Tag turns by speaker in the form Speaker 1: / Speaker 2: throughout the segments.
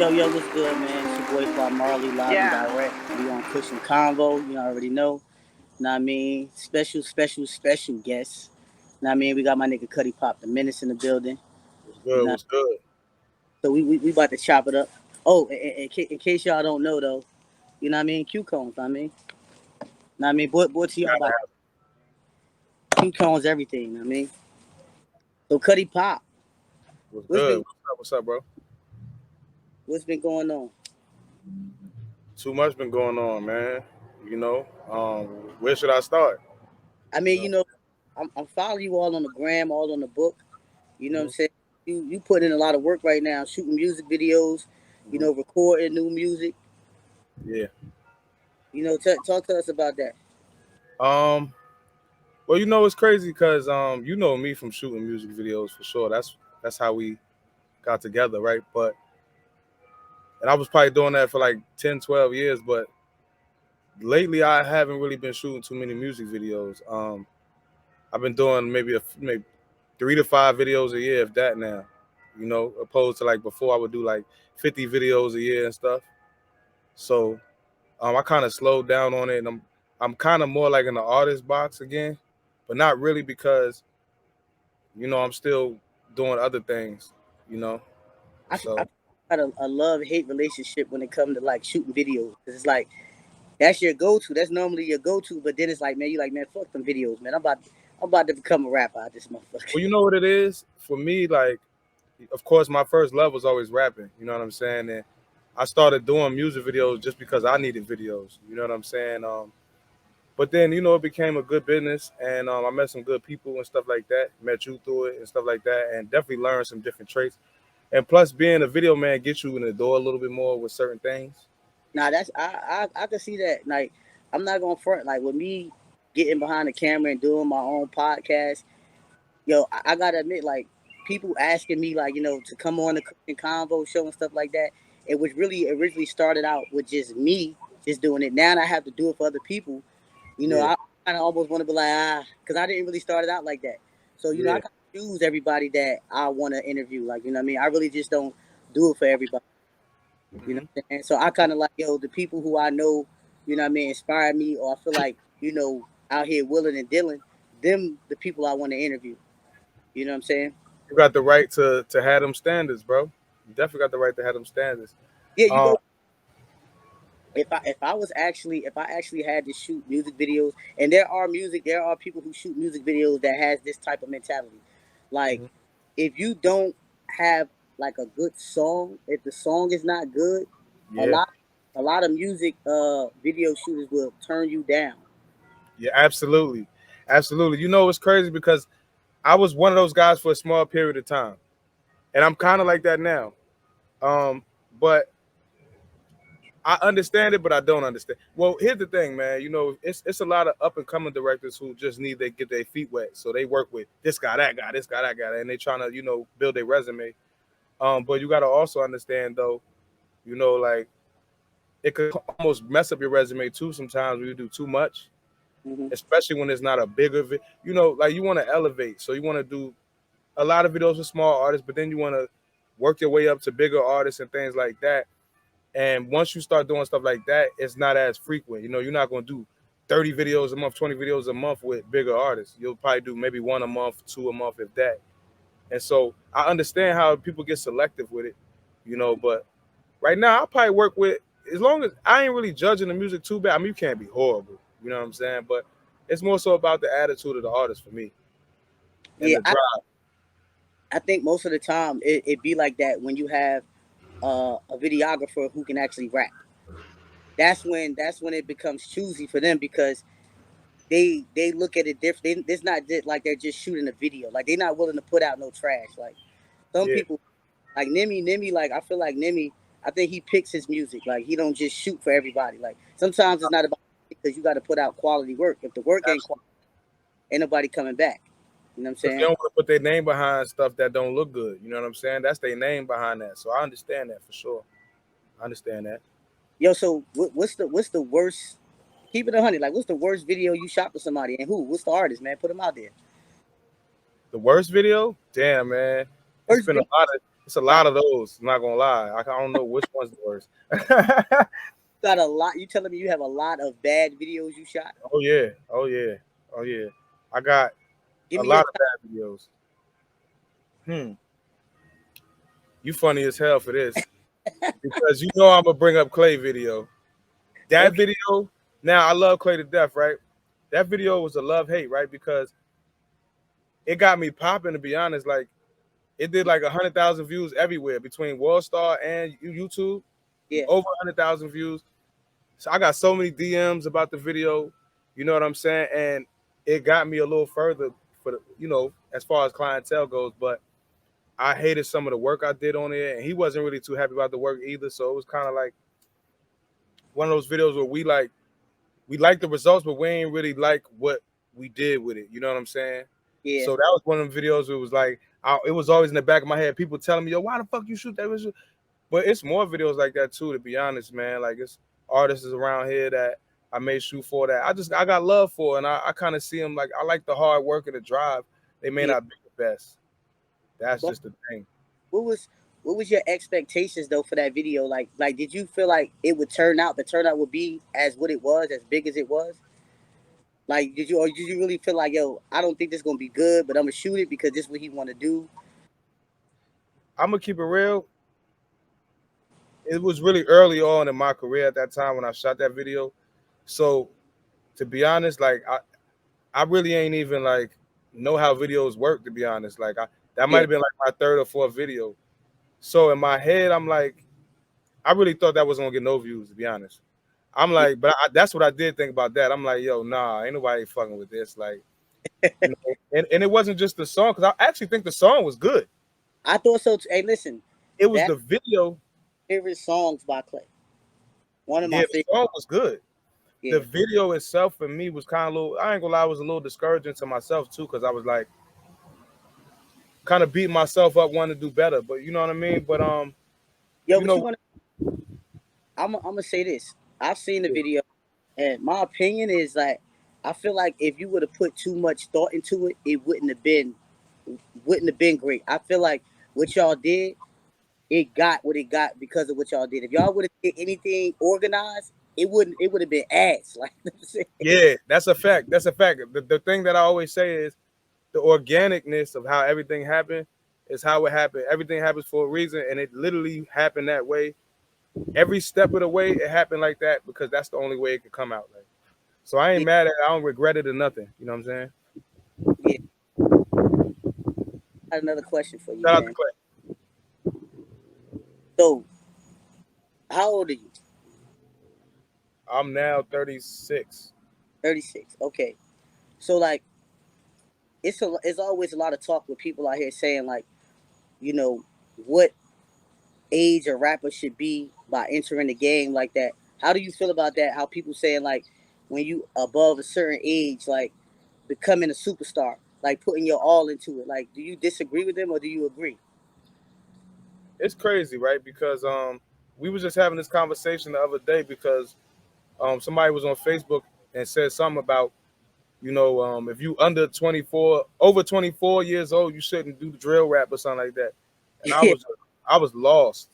Speaker 1: Yo, what's good, man? It's your boy Bob Marley, live and
Speaker 2: Yeah.
Speaker 1: direct. We on Kush&Konvo, you already know. Know what I mean? Special guests. Know what I mean? We got my nigga Cutty Pop the Menace in the building.
Speaker 3: What's
Speaker 1: You
Speaker 3: good?
Speaker 1: know,
Speaker 3: What's good?
Speaker 1: so we about to chop it up. Oh, in case y'all don't know though, you know what I mean? Q cones, I mean. Know what I mean? Boy to y'all about Q cones everything, know what I mean? So Cutty Pop,
Speaker 3: What's
Speaker 1: what's
Speaker 3: good?
Speaker 1: been
Speaker 3: What's up, bro?
Speaker 1: what's been going on?
Speaker 3: Too much been going on, man. You know, where should I start?
Speaker 1: I
Speaker 3: You
Speaker 1: mean,
Speaker 3: know,
Speaker 1: I'm following you all on the gram, all on the book. You know what I'm
Speaker 3: hmm
Speaker 1: saying? You put in a lot of work right now, shooting music videos,
Speaker 3: hmm
Speaker 1: recording new music.
Speaker 3: yeah.
Speaker 1: Talk to us about that.
Speaker 3: Um, well, it's crazy because you know me from shooting music videos for sure. That's how we got together, right? And I was probably doing that for like 10, 12 years, but lately I haven't really been shooting too many music videos. I've been doing maybe 3 to 5 videos a year, if that now. Opposed to like before I would do like 50 videos a year and stuff. So I kind of slowed down on it, and I'm kind of more like in the artist box again, but not really because I'm still doing other things. You know,
Speaker 1: I
Speaker 3: so
Speaker 1: got a love hate relationship when it comes to like shooting videos. Cause it's like that's your go to. That's normally your go to. But then it's like, man, you like, man, fuck them videos, man. I'm about to become a rapper out this motherfucker.
Speaker 3: well, you know what it is for me. Like, of course, my first love was always rapping. You know what I'm saying? And I started doing music videos just because I needed videos. You know what I'm saying? But then, it became a good business, and I met some good people and stuff like that. Met you through it and stuff like that, and definitely learned some different traits. And plus, being a video man gets you in the door a little bit more with certain things.
Speaker 1: Now that's I can see that. Like I'm not gonna front. Like with me getting behind the camera and doing my own podcast, I gotta admit, like people asking me, like to come on the cooking convo show and stuff like that. It was really originally started out with just me just doing it. Now that I have to do it for other people,
Speaker 3: Yeah,
Speaker 1: I kind of almost want to be like because I didn't really start it out like that. So I
Speaker 3: yeah.
Speaker 1: kind of choose everybody that I want to interview. Like what I mean, I really just don't do it for everybody.
Speaker 3: hmm
Speaker 1: What I'm saying? So I kind of like the people who I know, what I mean, inspire me, or I feel like out here willing and dealing, them the people I want to interview. You know what I'm saying?
Speaker 3: You got the right to have them standards, bro. You definitely got the right to have them standards.
Speaker 1: Yeah,
Speaker 3: Um,
Speaker 1: if I actually had to shoot music videos, and there are people who shoot music videos that has this type of mentality. Like
Speaker 3: mhm.
Speaker 1: if you don't have like a good song, if the song is not good, a
Speaker 3: Yeah,
Speaker 1: lot a lot of music video shooters will turn you down.
Speaker 3: yeah, absolutely, absolutely. It's crazy because I was one of those guys for a small period of time, and I'm kind of like that now. Um, but I understand it, but I don't understand. Well, here's the thing, man. It's a lot of up and coming directors who just need to get their feet wet. So they work with this guy, that guy, this guy, that guy, and they trying to build their resume. But you got to also understand though, like it could almost mess up your resume too. Sometimes when you do too much,
Speaker 1: Hmm.
Speaker 3: especially when it's not a bigger, like you want to elevate. So you want to do a lot of videos with small artists, but then you want to work your way up to bigger artists and things like that. And once you start doing stuff like that, it's not as frequent. You're not going to do 30 videos a month, 20 videos a month with bigger artists. You'll probably do maybe one a month, two a month, if that. And so I understand how people get selective with it, but right now I probably work with, as long as I ain't really judging the music too bad. I mean, you can't be horrible, you know what I'm saying? But it's more so about the attitude of the artist for me and
Speaker 1: Yeah,
Speaker 3: the drive.
Speaker 1: I think most of the time it be like that when you have a videographer who can actually rap. That's when it becomes choosy for them because they look at it different. It's not just like they're just shooting a video. Like they're not willing to put out no trash. Like some
Speaker 3: Yeah,
Speaker 1: people, like Nimi. Like I feel like Nimi. I think he picks his music. Like he don't just shoot for everybody. Like sometimes it's not about because you got to put out quality work. If the work ain't quality,
Speaker 3: absolutely.
Speaker 1: ain't nobody coming back. You know what I'm
Speaker 3: Because they
Speaker 1: saying?
Speaker 3: don't want to put their name behind stuff that don't look good. You know what I'm saying? That's their name behind that. So I understand that for sure. I understand that.
Speaker 1: Yo, so what's the worst? Keep it 100. Like, what's the worst video you shot for somebody, and who? What's the artist, man? Put them out there.
Speaker 3: The worst video? Damn, man. It's
Speaker 1: Worst
Speaker 3: been a
Speaker 1: video.
Speaker 3: lot of it's a
Speaker 1: Got,
Speaker 3: lot of those. I'm not gonna lie. I don't know which one's the worst.
Speaker 1: got a lot. You telling me you have a lot of bad videos you shot?
Speaker 3: Oh yeah, oh yeah, oh yeah. I got
Speaker 1: Give
Speaker 3: a
Speaker 1: me your
Speaker 3: lot of
Speaker 1: top.
Speaker 3: bad videos. Hmm. You funny as hell for this because you know I'm gonna bring up Clay video. That
Speaker 1: Okay.
Speaker 3: video. Now I love Clay to death, right? That video was a love hate, right? Because it got me popping. To be honest, like it did like 100,000 views everywhere between Worldstar and YouTube.
Speaker 1: Yeah.
Speaker 3: Over 100,000 views. So I got so many DMs about the video. You know what I'm saying? And it got me a little further for the, as far as clientele goes. But I hated some of the work I did on it, and he wasn't really too happy about the work either. So it was kind of like one of those videos where we like the results, but we ain't really like what we did with it. You know what I'm saying?
Speaker 1: Yeah.
Speaker 3: So that was one of the videos where it was like, it was always in the back of my head, people telling me, yo, why the fuck you shoot that? But it's more videos like that too, to be honest, man. Like it's artists around here that I may shoot for that I got love for, and I kind of see them like I like the hard work and the drive. They may
Speaker 1: Yeah.
Speaker 3: not be the best. That's
Speaker 1: But
Speaker 3: just the thing.
Speaker 1: what was what was your expectations though for that video? Like did you feel like it would the turnout would be as what it was, as big as it was? Like did you really feel like, yo, I don't think this is gonna be good, but I'm gonna shoot it because this is what he wanna do?
Speaker 3: I'm gonna keep it real. It was really early on in my career at that time when I shot that video. So to be honest, like I really ain't even like know how videos work. To be honest, like that might
Speaker 1: Yeah.
Speaker 3: have been like my third or fourth video. So in my head, I'm like, I really thought that was gonna get no views. To be honest, I'm
Speaker 1: Yeah.
Speaker 3: like, but that's what I did think about that. I'm like, yo, nah, ain't nobody fucking with this. Like, and it wasn't just the song because I actually think the song was good.
Speaker 1: I thought so too. Hey, listen,
Speaker 3: It was
Speaker 1: that
Speaker 3: the video.
Speaker 1: favorite songs by Clay. One of my
Speaker 3: Yeah, the
Speaker 1: favorite.
Speaker 3: song was good. The
Speaker 1: Yeah.
Speaker 3: video itself for me was kind of a little. I ain't gonna lie, it was a little discouraging to myself too because I was like, kind of beating myself up, wanting to do better. But you know what I mean. But
Speaker 1: Yo,
Speaker 3: you
Speaker 1: but
Speaker 3: know,
Speaker 1: you wanna I'm gonna say this. I've seen the video, and my opinion is like I feel like if you would have put too much thought into it, it wouldn't have been great. I feel like what y'all did, it got what it got because of what y'all did. If y'all would have did anything organized, it would have been ass. Like
Speaker 3: yeah, that's a fact. That's a fact. The thing that I always say is the organicness of how everything happened is how it happened. Everything happens for a reason, and it literally happened that way. Every step of the way, it happened like that because that's the only way it could come out. Like, so I ain't
Speaker 1: yeah,
Speaker 3: mad at it. I don't regret it or nothing. You know what I'm saying?
Speaker 1: yeah. I had another question for you,
Speaker 3: Shout out to
Speaker 1: man.
Speaker 3: Clay.
Speaker 1: So, how old are you?
Speaker 3: I'm now 36.
Speaker 1: 36. Okay. So like it's always a lot of talk with people out here saying like, you know, what age a rapper should be by entering the game like that. How do you feel about that? How people saying like when you above a certain age, like becoming a superstar, like putting your all into it. Like, do you disagree with them or do you agree?
Speaker 3: It's crazy, right? Because we was just having this conversation the other day because somebody was on Facebook and said something about if you under 24, over 24 years old, you shouldn't do drill rap or something like that. And
Speaker 1: Yeah,
Speaker 3: I was lost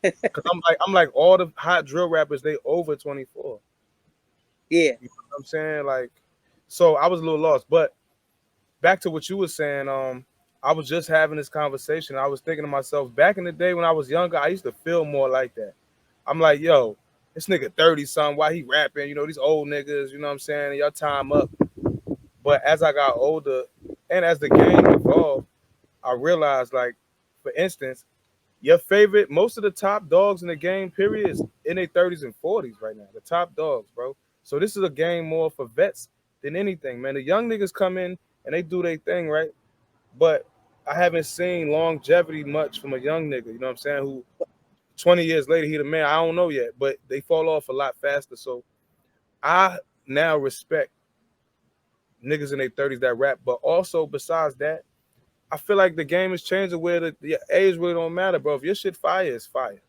Speaker 3: because I'm like all the hot drill rappers they over 24.
Speaker 1: yeah,
Speaker 3: You know what I'm saying? Like, so I was a little lost. But back to what you were saying, I was just having this conversation. I was thinking to myself, back in the day when I was younger, I used to feel more like that. I'm like, yo, this nigga 30 something, why he rapping? These old niggas, you know what I'm saying? Your time up. But as I got older and as the game evolved, I realized, like, for instance, most of the top dogs in the game, period, is in their 30s and 40s right now. The top dogs, bro. So this is a game more for vets than anything, man. The young niggas come in and they do their thing, right? But I haven't seen longevity much from a young nigga, you know what I'm saying, who 20 years later, he the man. I don't know yet, but they fall off a lot faster. So I now respect niggas in their 30s that rap. But also, besides that, I feel like the game is changing where the age really don't matter, bro. If your shit fire, it's fire.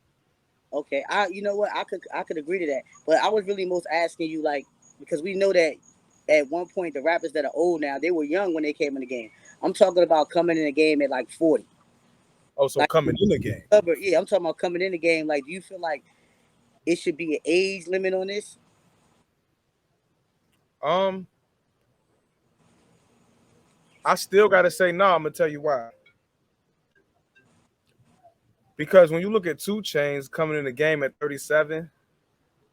Speaker 1: okay. You know what, I could agree to that, but I was really most asking you like because we know that at one point the rappers that are old now they were young when they came in the game. I'm talking about coming in the game at like 40.
Speaker 3: Oh, so
Speaker 1: Like
Speaker 3: coming in the game.
Speaker 1: cover, yeah, I'm talking about coming in the game. Like, do you feel like it should be an age limit on this?
Speaker 3: Um, I still gotta say no. I'm gonna tell you why. Because when you look at Two Chains coming in the game at 37,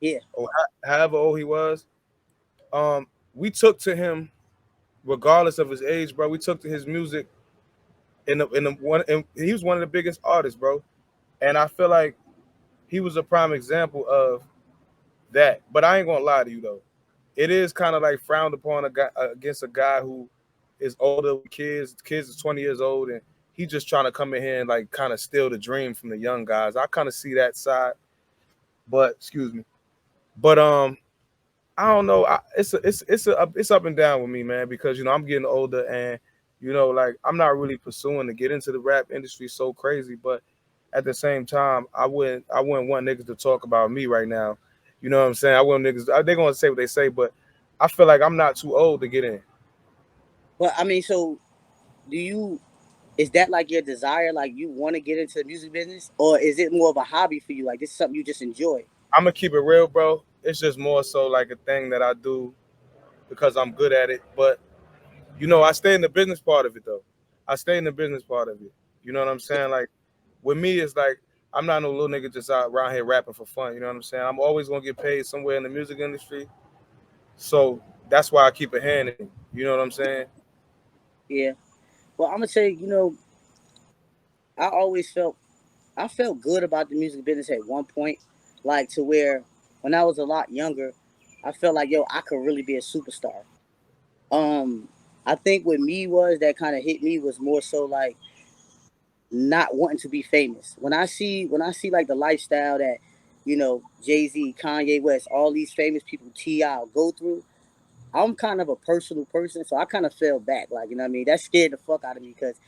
Speaker 1: Yeah,
Speaker 3: or however old he was, um, we took to him regardless of his age, bro. We took to his music in the one, and he was one of the biggest artists, bro. And I feel like he was a prime example of that. But I ain't gonna lie to you though, it is kind of like frowned upon a guy, against a guy who is older with kids. Kids is 20 years old, and he just trying to come in here and like kind of steal the dream from the young guys. I kind of see that side, but excuse me. But I don't know. It's up and down with me, man, because I'm getting older, and like I'm not really pursuing to get into the rap industry so crazy, but at the same time, I wouldn't want niggas to talk about me right now. You know what I'm saying? I want niggas. They're gonna say what they say, but I feel like I'm not too old to get in.
Speaker 1: but I mean, so do you? Is that like your desire? Like you want to get into the music business, or is it more of a hobby for you? Like this is something you just enjoy?
Speaker 3: I'm gonna keep it real, bro. It's just more so like a thing that I do because I'm good at it. But I stay in the business part of it though. I stay in the business part of it. You know what I'm saying? Like with me, it's like I'm not no little nigga just out around here rapping for fun. You know what I'm saying? I'm always gonna get paid somewhere in the music industry. So that's why I keep a hand in it. You know what I'm saying?
Speaker 1: Yeah. Well, I'm gonna say, I always I felt good about the music business at one point, like to where when I was a lot younger, I felt like I could really be a superstar. Um, I think what me was that kind of hit me was more so like not wanting to be famous. When I see like the lifestyle that Jay Z, Kanye West, all these famous people, Ti go through. I'm kind of a personal person, so I kind of fell back. Like you know what I mean? That scared the fuck out of me because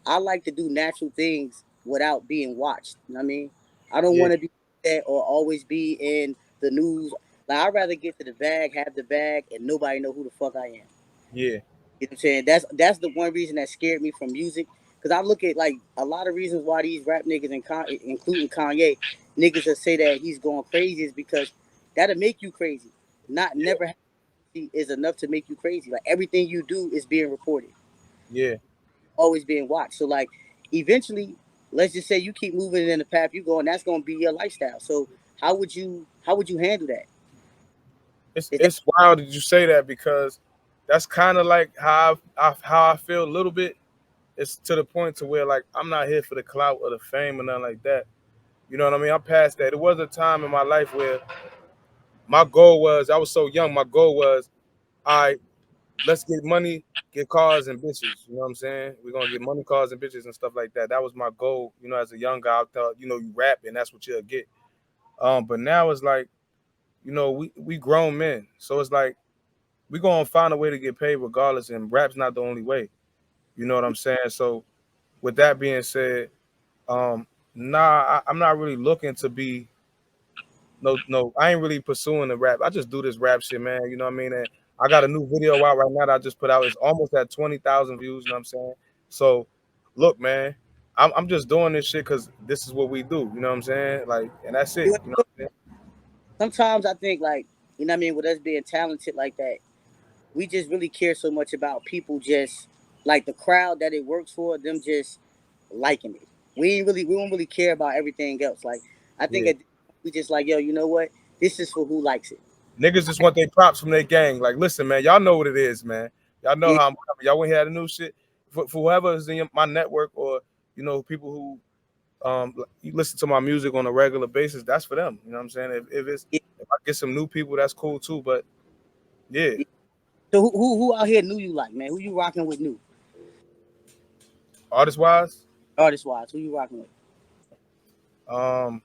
Speaker 1: I like to do natural things without being watched. You know what I mean? I don't
Speaker 3: Yeah,
Speaker 1: want to be that or always be in the news. Like I'd rather get to the bag, have the bag, and nobody know who the fuck I am.
Speaker 3: yeah,
Speaker 1: You know what I'm saying? That's the one reason that scared me from music. Cause I look at like a lot of reasons why these rap niggas and including Kanye, niggas that say that he's going crazy is because that'll make you crazy. Not never is enough to make you crazy. Like everything you do is being reported,
Speaker 3: yeah.
Speaker 1: always being watched. So like eventually, let's just say you keep moving in the path you going, that's gonna be your lifestyle. So how would you handle that?
Speaker 3: It's
Speaker 1: Is that
Speaker 3: it's wild that you say that because that's kind of like how I feel a little bit. It's to the point to where like I'm not here for the clout or the fame or nothing like that. You know what I mean? I'm past that. There was a time in my life where my goal was I was so young. My goal was all right. Let's get money, get cars and bitches. You know what I'm saying? We're gonna get money, cars, and bitches and stuff like that. That was my goal. As a young guy, I thought you rap and that's what you'll get. But now it's like we grown men, so it's like we gonna find a way to get paid regardless, and rap's not the only way. You know what I'm saying? So with that being said, nah, I'm not really looking to be no. I ain't really pursuing the rap. I just do this rap shit, man. You know what I mean? And I got a new video out right now that I just put out. It's almost at 20,000 views. You know what I'm saying? So look, man, I'm just doing this shit because this is what we do. You know what I'm saying? Like, and that's it. You know what I'm saying?
Speaker 1: sometimes I think like what I mean with us being talented like that, we just really care so much about people just like the crowd that it works for, them just liking it. We don't really care about everything else. Like I think
Speaker 3: Yeah.
Speaker 1: we just like, you know what? This is for who likes it.
Speaker 3: Niggas just want their props from their gang. Like, listen, man, y'all know what it is, man. Y'all know
Speaker 1: Yeah,
Speaker 3: how I'm coming. Y'all want to hear the new shit for whoever is in my network or people who you listen to my music on a regular basis. That's for them. You know what I'm saying?
Speaker 1: yeah,
Speaker 3: If I get some new people, that's cool too. But yeah,
Speaker 1: yeah. So who out here knew you like, man? Who you rocking with new?
Speaker 3: artist wise,
Speaker 1: Artist wise, who you rocking with?
Speaker 3: um,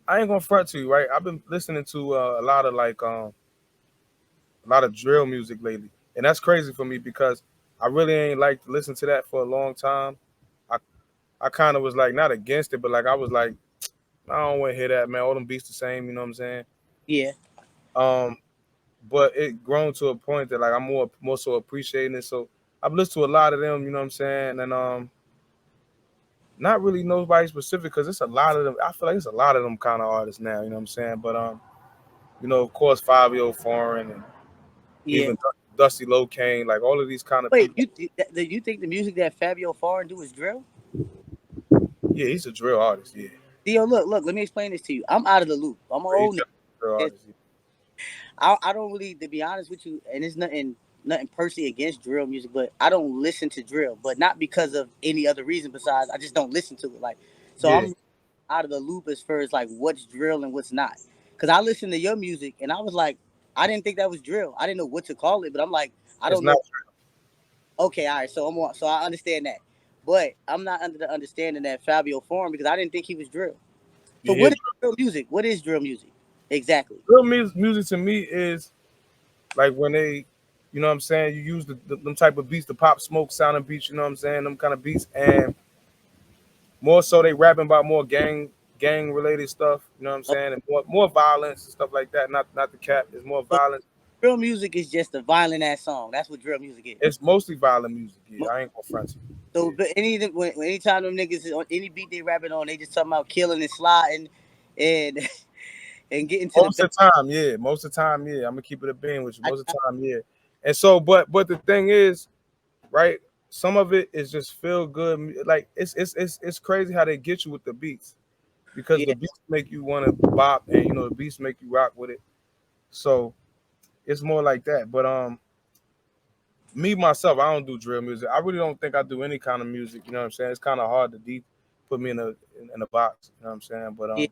Speaker 3: I ain't gonna front to you, right? I've been listening to a lot of a lot of drill music lately, and that's crazy for me because I really ain't like to listen to that for a long time. I I kind of was like not against it, but like I was like I don't want to hear that, man. All them beats the same, you know what I'm saying?
Speaker 1: Yeah,
Speaker 3: Um, but it grown to a point that like I'm more so appreciating it. So I've listened to a lot of them, you know what I'm saying? And Not really nobody specific because it's a lot of them. I feel like it's a lot of them kind of artists now. You know what I'm saying? But of course, Fabio Foreign and
Speaker 1: Yeah.
Speaker 3: even Dusty Locane, like all of these kind of
Speaker 1: Wait,
Speaker 3: people.
Speaker 1: you think the music that Fabio Foreign do is drill?
Speaker 3: Yeah, he's a drill artist. Yeah,
Speaker 1: Yo, look. Let me explain this to you. I'm out of the loop. I'm an
Speaker 3: he's
Speaker 1: old nigga.
Speaker 3: a drill artist. Yeah.
Speaker 1: I don't really, to be honest with you, and it's nothing personally against drill music, but I don't listen to drill, but not because of any other reason besides I just don't listen to it. Like, so
Speaker 3: Yeah,
Speaker 1: I'm out of the loop as far as like what's drill and what's not. Because I listened to your music and I was like, I didn't think that was drill. I didn't know what to call it, but I'm like, I
Speaker 3: it's
Speaker 1: don't
Speaker 3: not.
Speaker 1: know. Okay, all right, so I understand that, but I'm not under the understanding that Fabio formed because I didn't think he was drill. So
Speaker 3: Yeah,
Speaker 1: what is drill music? What is drill music exactly?
Speaker 3: drill music to me is like when they, you know what I'm saying, you use them type of beats, the pop smoke sounding beats, you know what I'm saying, them kind of beats, and more so they rapping about more gang related stuff, you know what I'm
Speaker 1: Oh,
Speaker 3: saying, and more violence and stuff like that. Not the cap, it's more
Speaker 1: so
Speaker 3: violence.
Speaker 1: drill music is just a violent ass song. That's what drill music is.
Speaker 3: It's mostly violent music. Yeah, I ain't gonna front you.
Speaker 1: So,
Speaker 3: Yeah.
Speaker 1: but anytime them niggas is on any beat they rapping on, they just talking about killing and sliding, and and getting to the
Speaker 3: Most
Speaker 1: back.
Speaker 3: of the time, yeah. Most of the time, yeah. I'm gonna keep it a bean with you.
Speaker 1: I,
Speaker 3: Most of the time, yeah. And so, but the thing is, right? Some of it is just feel good. Like it's crazy how they get you with the beats because
Speaker 1: yeah,
Speaker 3: the beats make you want to bop, and the beats make you rock with it. So it's more like that. But me myself, I don't do drill music. I really don't think I do any kind of music. You know what I'm saying? It's kind of hard to put me in a box. You know what I'm saying? But
Speaker 1: yeah.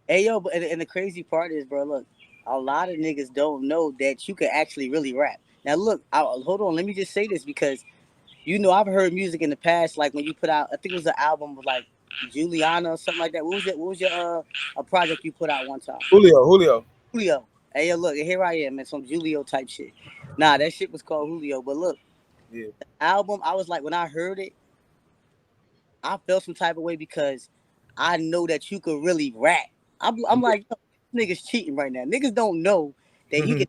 Speaker 1: Hey yo, but and the crazy part is, bro, look, a lot of niggas don't know that you can actually really rap. Now, look, hold on, let me just say this because I've heard music in the past, like when you put out, I think it was an album with like Juliana or something like that. What was it? What was your a project you put out one time?
Speaker 3: Julio,
Speaker 1: Julio. Hey yo, look, here I am, man, some Julio type shit. Nah, that shit was called Julio. But look,
Speaker 3: yeah.
Speaker 1: album, I was like, when I heard it, I felt some type of way because I know that you could really rap. I'm like, yo, this nigga's cheating right now. Niggas don't know that he can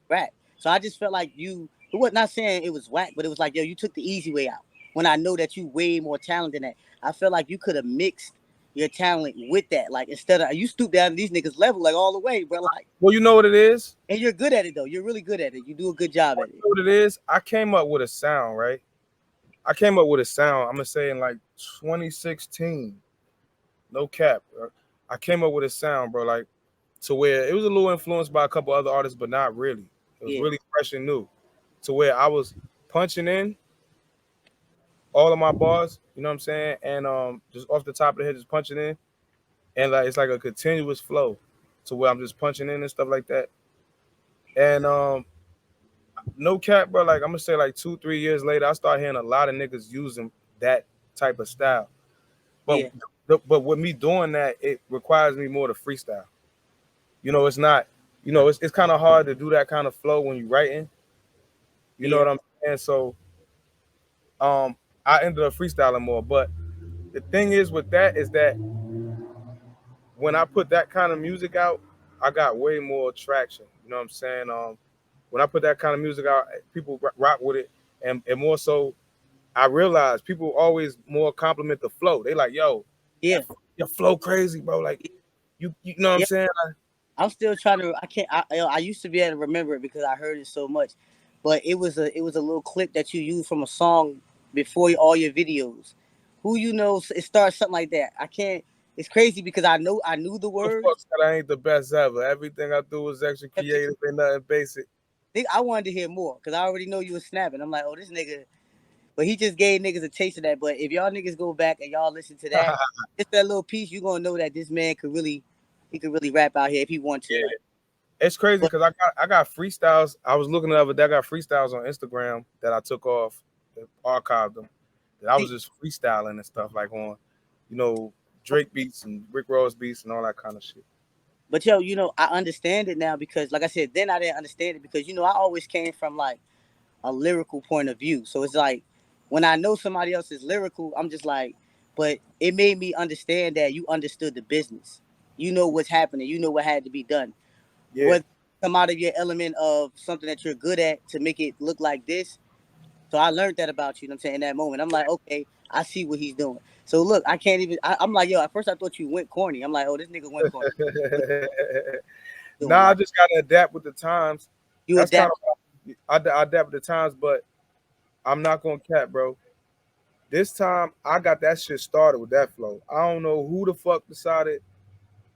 Speaker 1: rap. So I just felt like it was not saying it was whack, but it was like, yo, you took the easy way out. When I know that you way more talented than that, I felt like you could have mixed your talent with that. Like instead of you stoop down to these niggas level like all the way, bro. Like,
Speaker 3: Well, you know what it is.
Speaker 1: and you're good at it though. You're really good at it. You do a good job at it.
Speaker 3: What it is, I came up with a sound, right? I came up with a sound. I'm gonna say in like 2016, no cap. I came up with a sound, bro, like to where it was a little influenced by a couple other artists, but not really. It was
Speaker 1: Yeah,
Speaker 3: really fresh and new, to where I was punching in all of my bars. You know what I'm saying? And just off the top of the head, just punching in, and like it's like a continuous flow, to where I'm just punching in and stuff like that. And no cap, bro. Like I'm gonna say, like 2, 3 years later, I start hearing a lot of niggas using that type of style. But
Speaker 1: yeah,
Speaker 3: but with me doing that, it requires me more to freestyle. It's not. It's kind of hard to do that kind of flow when you're writing. You know
Speaker 1: yeah,
Speaker 3: what I'm saying? So um, I ended up freestyling more. But the thing is with that is that when I put that kind of music out, I got way more traction. You know what I'm saying? When I put that kind of music out, people rock with it, and more so I realize people always more compliment the flow. They like, yo,
Speaker 1: yeah,
Speaker 3: your flow crazy, bro. Like you know what I'm
Speaker 1: yeah.
Speaker 3: saying?
Speaker 1: I'm still trying to. I can't. I used to be able to remember it because I heard it so much, but it was a little clip that you used from a song before all your videos. Who it starts something like that. I can't. It's crazy because I knew the
Speaker 3: The fuck
Speaker 1: words.
Speaker 3: that I ain't the best ever. Everything I do is extra creative and nothing basic.
Speaker 1: I wanted to hear more because I already know you was snapping. I'm like, oh, this nigga. But he just gave niggas a taste of that. But if y'all niggas go back and y'all listen to that, just that little piece, you gonna know that this man he could really rap out here if he want to. Like,
Speaker 3: Yeah. It's crazy
Speaker 1: but
Speaker 3: because I got freestyles. I was looking the other day. I got freestyles on Instagram that I took off, that archived them. That I was
Speaker 1: see,
Speaker 3: just freestyling and stuff like on, you know, Drake beats and Rick Ross beats and all that kind of shit.
Speaker 1: but yo, I understand it now because, like I said, then I didn't understand it because I always came from like a lyrical point of view. So it's like when I know somebody else is lyrical, I'm just like, but it made me understand that you understood the business. You know what's happening. You know what had to be done.
Speaker 3: Yeah,
Speaker 1: Whether you come out of your element of something that you're good at to make it look like this. So I learned that about you. You know what I'm saying in that moment, I'm like, okay, I see what he's doing. So look, I can't even. I'm like, yo. At first, I thought you went corny. I'm like, oh, this nigga went corny. What you doing?
Speaker 3: Nah, I
Speaker 1: Like,
Speaker 3: just gotta adapt with the times.
Speaker 1: you
Speaker 3: That's kind
Speaker 1: adapt.
Speaker 3: of I adapt with the times, but I'm not gonna cap, bro. This time I got that shit started with that flow. I don't know who the fuck decided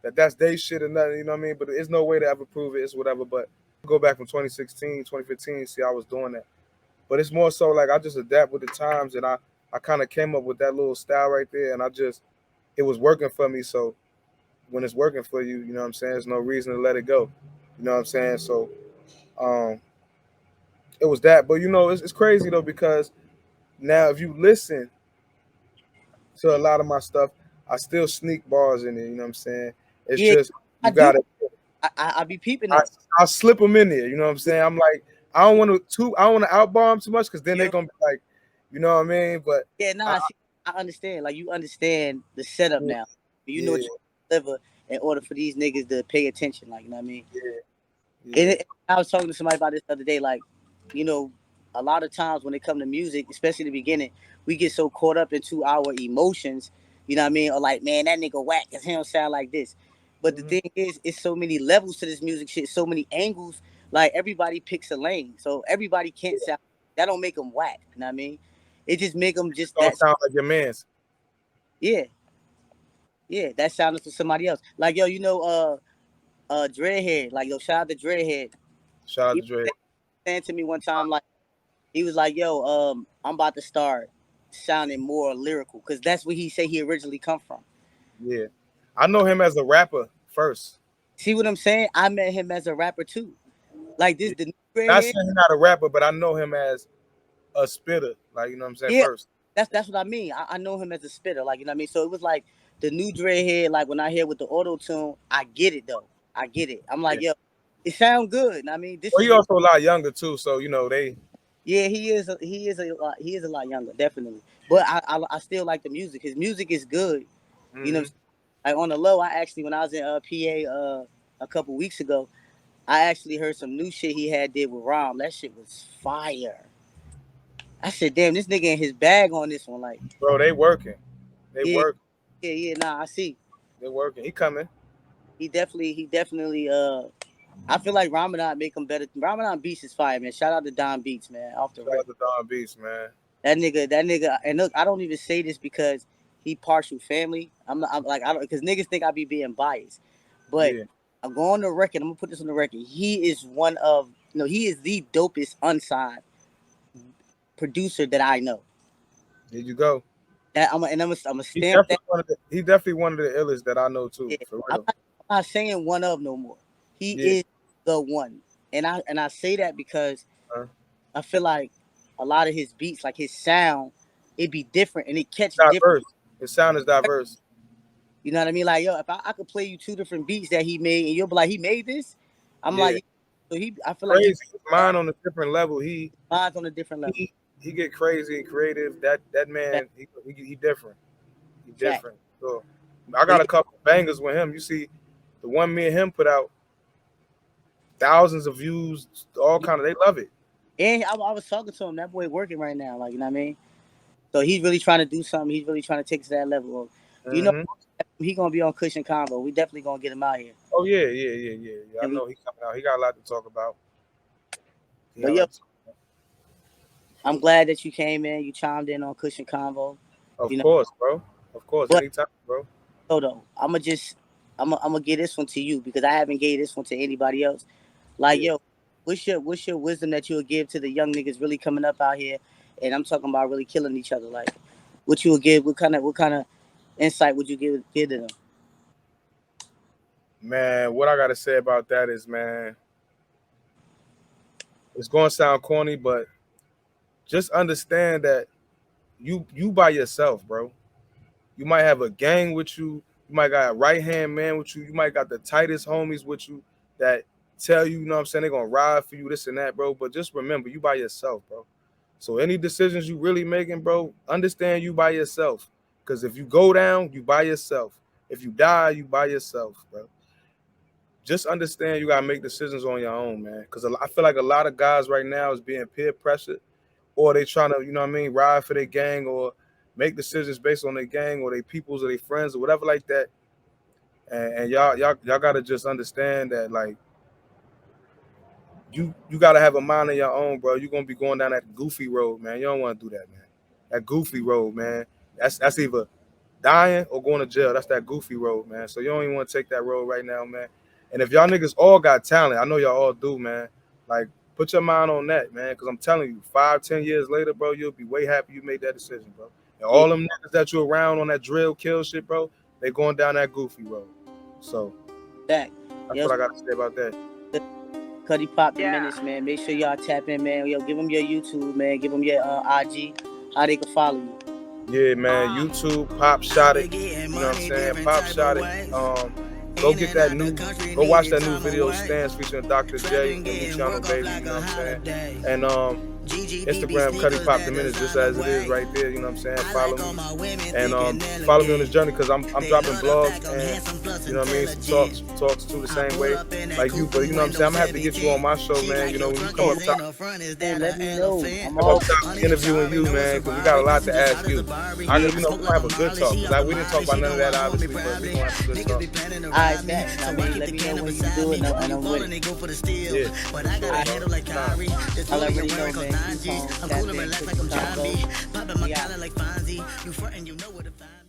Speaker 3: that that's they shit or nothing, you know what I mean? But there's no way to ever prove it. It's whatever. But go back from 2016, 2015, see I was doing that. But it's more so like I just adapt with the times, and I kind of came up with that little style right there, and it was working for me. So when it's working for you, you know what I'm saying? There's no reason to let it go. You know what I'm saying? So um, it was that. But you know, it's crazy though because now if you listen to a lot of my stuff, I still sneak bars in there. You know what I'm saying? It's
Speaker 1: Yeah,
Speaker 3: just
Speaker 1: I
Speaker 3: you
Speaker 1: do.
Speaker 3: gotta.
Speaker 1: I be peeping
Speaker 3: I
Speaker 1: that.
Speaker 3: I slip them in there. You know what I'm saying? I'm like, I don't want to outbar them too much because then they're
Speaker 1: Yeah,
Speaker 3: gonna be like, you know what I mean? But
Speaker 1: yeah.
Speaker 3: I,
Speaker 1: Nah, see, I understand. Like you understand the setup
Speaker 3: yeah,
Speaker 1: now. You know what
Speaker 3: yeah,
Speaker 1: you deliver in order for these niggas to pay attention. Like you know what I mean?
Speaker 3: yeah,
Speaker 1: And
Speaker 3: yeah.
Speaker 1: I was talking to somebody about this the other day. Like, you know, a lot of times when it come to music, especially the beginning, we get so caught up into our emotions. You know what I mean? Or like, man, that nigga whack because he don't sound like this. But the
Speaker 3: Mhm.
Speaker 1: thing is, it's so many levels to this music shit, so many angles. Like everybody picks a lane, so everybody can't sound. That don't make them whack. You know what I mean? It just make them just
Speaker 3: Don't
Speaker 1: that.
Speaker 3: sound like your man's.
Speaker 1: Yeah, yeah. That sounded to somebody else. Like yo, you know, Dreadhead. Like yo, shout out to Dreadhead.
Speaker 3: Shout out
Speaker 1: He
Speaker 3: to Dre.
Speaker 1: was saying to me one time, like. He was like, "Yo, I'm about to start sounding more lyrical because that's where he said he originally come from."
Speaker 3: Yeah, I know him as a rapper first.
Speaker 1: See what I'm saying? I met him as a rapper too. Like this,
Speaker 3: Yeah.
Speaker 1: the new
Speaker 3: Not
Speaker 1: redhead.
Speaker 3: saying he's not a rapper, but I know him as a spitter. Like you know what I'm saying
Speaker 1: Yeah,
Speaker 3: first.
Speaker 1: that's what I mean. I know him as a spitter. Like you know what I mean. So it was like the new dreadhead. Like when I hear with the auto tune, I get it though. I get it. I'm like,
Speaker 3: Yeah.
Speaker 1: yo, it sound good. I mean, this
Speaker 3: Well,
Speaker 1: is
Speaker 3: he also a lot younger too, so you know they.
Speaker 1: yeah. He is a lot younger, definitely. But I still like the music. His music is good. You know,
Speaker 3: Hmm.
Speaker 1: like on the low, I actually when I was in PA a couple weeks ago, I actually heard some new shit he had did with Rom. That shit was fire. I said, damn, this nigga in his bag on this one. Like,
Speaker 3: Bro, they working. They
Speaker 1: yeah,
Speaker 3: work.
Speaker 1: yeah. Nah, I see.
Speaker 3: They working. He coming.
Speaker 1: He definitely. I feel like Ramadan make him better. Ramadan Beats is fire, man. Shout out to Don Beats, man. Off the
Speaker 3: Shout
Speaker 1: rip,
Speaker 3: out to Don Beast, man.
Speaker 1: that nigga. And look, I don't even say this because he partial family. I'm not. I'm like I don't because niggas think I be being biased, but
Speaker 3: Yeah.
Speaker 1: I'm going on the record. I'm gonna put this on the record. He is one of he is the dopest unsigned producer that I know.
Speaker 3: There you go.
Speaker 1: That I'm gonna stamp that.
Speaker 3: He definitely one of the illest that I know too,
Speaker 1: Yeah.
Speaker 3: for
Speaker 1: I'm
Speaker 3: real.
Speaker 1: not, I'm not saying one of no more. He
Speaker 3: Yeah.
Speaker 1: is the one, and I say that because
Speaker 3: Uh,
Speaker 1: I feel like a lot of his beats, like his sound, it be different and it catch different.
Speaker 3: diverse. His sound is diverse.
Speaker 1: You know what I mean? Like yo, if I could play you two different beats that he made, and you'll be like, he made this. I'm
Speaker 3: Yeah.
Speaker 1: like, so he. I feel like he
Speaker 3: Crazy. His mind on a different level.
Speaker 1: minds on a different level.
Speaker 3: He get crazy and creative. That
Speaker 1: Fact,
Speaker 3: man, he different. He
Speaker 1: fact.
Speaker 3: different. So I
Speaker 1: But
Speaker 3: got a couple of bangers with him. You see, the one me and him put out thousands of views, all
Speaker 1: yeah,
Speaker 3: kind of. They love it.
Speaker 1: and I was talking to him. That boy working right now. Like you know what I mean. So he's really trying to do something. He's really trying to take it to that level. Of, you know,
Speaker 3: Hmm.
Speaker 1: he gonna be on Kush&Konvo. We definitely gonna get him out here.
Speaker 3: Oh yeah, yeah, yeah, yeah, yeah. I
Speaker 1: And we,
Speaker 3: know he coming out. He got a lot to talk about. He got
Speaker 1: but
Speaker 3: a
Speaker 1: yo,
Speaker 3: lot to talk
Speaker 1: I'm glad that you came in. You chimed in on Kush&Konvo.
Speaker 3: about. Of
Speaker 1: You know,
Speaker 3: course, bro. Of course,
Speaker 1: but
Speaker 3: anytime, bro.
Speaker 1: though, I'm gonna give this one to you because I haven't gave this one to anybody else. Like
Speaker 3: Yeah.
Speaker 1: yo, what's your wisdom that you would give to the young niggas really coming up out here? And I'm talking about really killing each other. Like, what you would give? What kind of insight would you give to them?
Speaker 3: Man, what I gotta say about that is, man, it's gonna sound corny, but just understand that you by yourself, bro. You might have a gang with you. You might got a right hand man with you. You might got the tightest homies with you that tell you, you know what I'm saying, they're gonna ride for you, this and that, bro. But just remember, you by yourself, bro. So any decisions you really making, bro, understand you by yourself. Because if you go down, you by yourself. If you die, you by yourself, bro. Just understand you gotta make decisions on your own, man. Because I feel like a lot of guys right now is being peer pressured, or they trying to, you know what I mean, ride for their gang, or make decisions based on their gang or their peoples or their friends or whatever like that. And y'all gotta just understand that like you gotta have a mind of your own, bro. You're gonna be going down that goofy road, man. You don't want to do that, man. That goofy road, man. That's either dying or going to jail. That's that goofy road, man. So you don't even want to take that road right now, man. And if y'all niggas all got talent, I know y'all all do, man. Like, put your mind on that, man. Because I'm telling you, 5-10 years later, bro, you'll be way happy you made that decision, bro. And all them niggas that you around on that drill kill shit, bro, they going down that goofy road. So that's what I got to say about that.
Speaker 1: Cutty Pop the Menace, man. Make sure y'all tap in, man. Yo, give them your YouTube, man. Give them your IG, how they can follow you.
Speaker 3: Yeah, man. YouTube, Pop Shot It. You know what I'm saying? Pop Shot It. Go get that go watch that new video, Stance, featuring Dr. J and Luciano Baby, you know what I'm saying? And Instagram, Cutty Pop the Menace, just as it is right there, you know what I'm saying? Follow me. And follow me on this journey, because I'm dropping blogs and, you know what I mean, some talks too the same way like you. But, you know what I'm saying? I'm going to have to get you on my show, man. You know, when you come up top,
Speaker 1: let me know.
Speaker 3: I'm up top interviewing you, man, because we got a lot to ask you. We're going to have a good talk. Like, we didn't talk about none of that, obviously, but we're going to have a good talk.
Speaker 1: Alright, bet. I mean, let me know when you do it, and I'm with it.
Speaker 3: Yeah.
Speaker 1: I'll already know, man. I'm cooler, relax like I'm trying to be. Pop in my collar like Fonzie. You frontin', you know where to find me.